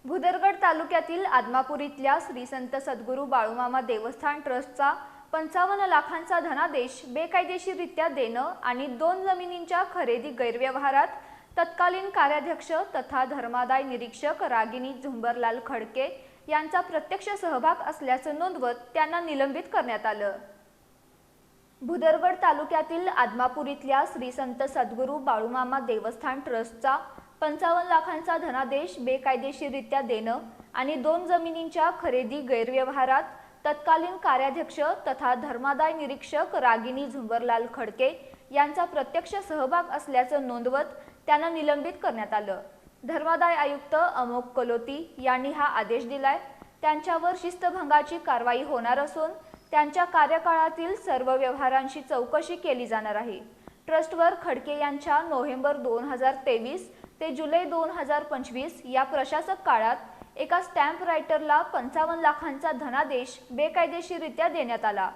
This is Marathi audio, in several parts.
भुदरगड तालुक्यातील आदमापूर इथल्या श्री संत सद्गुरू बाळूमामा देवस्थान ट्रस्टचा 55 लाखांचा धनादेश बेकायदेशीररित्या देणं आणि 2 जमिनींच्या खरेदी गैरव्यवहारात तत्कालीन कार्याध्यक्ष तथा धर्मादाय निरीक्षक रागिनी झुंबरलाल खडके यांचा प्रत्यक्ष सहभाग असल्याचं नोंदवत त्यांना निलंबित करण्यात आलं। भुदरगड तालुक्यातील आदमापूर इथल्या श्री संत सद्गुरू बाळूमामा देवस्थान ट्रस्टचा 55 लाखांचा धनादेश बेकायदेशीररित्या देणं आणि 2 जमिनींच्या खरेदी गैरव्यवहारात तत्कालीन कार्याध्यक्ष तथा धर्मादाय निरीक्षक रागिनी झुंबरलाल खडके यांचा प्रत्यक्ष सहभाग असल्याचं नोंदवत त्यांना निलंबित करण्यात आलं। धर्मादाय आयुक्त अमोक कलोती यांनी हा आदेश दिलाय। त्यांच्यावर शिस्तभंगाची कारवाई होणार असून त्यांच्या कार्यकाळातील सर्व व्यवहारांची चौकशी केली जाणार आहे। ट्रस्टवर खडके यांच्या नोव्हेंबर 2023 ते जुलै 2025 या प्रशासक काळात एका स्टॅम्प रायटरला 55 लाखांचा धनादेश बेकायदेशीररित्या देण्यात आला।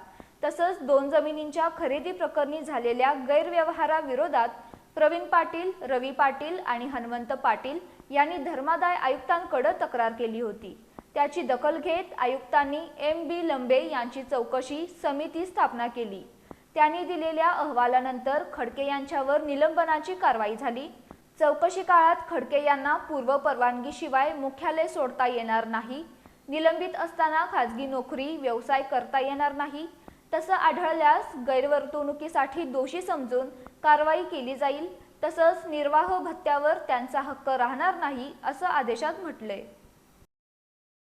तसंच 2 जमिनींच्या खरेदी प्रकरणी झालेल्या गैरव्यवहाराविरोधात प्रवीण पाटील, रवी पाटील आणि हनुमंत पाटील यांनी धर्मादाय आयुक्तांकडे तक्रार केली होती। त्याची दखल घेत आयुक्तांनी MB लंबे यांची चौकशी समिती स्थापना केली। त्यांनी दिलेल्या अहवालानंतर खडके यांच्यावर निलंबनाची कारवाई झाली। चौकशी काळात खडके यांना पूर्व परवानगीशिवाय मुख्यालय सोडता येणार नाही, निलंबित असताना खाजगी नोकरी व्यवसाय करता येणार नाही, तसं आढळल्यास गैरवर्तणुकीसाठी दोषी समजून कारवाई केली जाईल, तसंच निर्वाह भत्त्यावर त्यांचा हक्क राहणार नाही असं आदेशात म्हटलंय।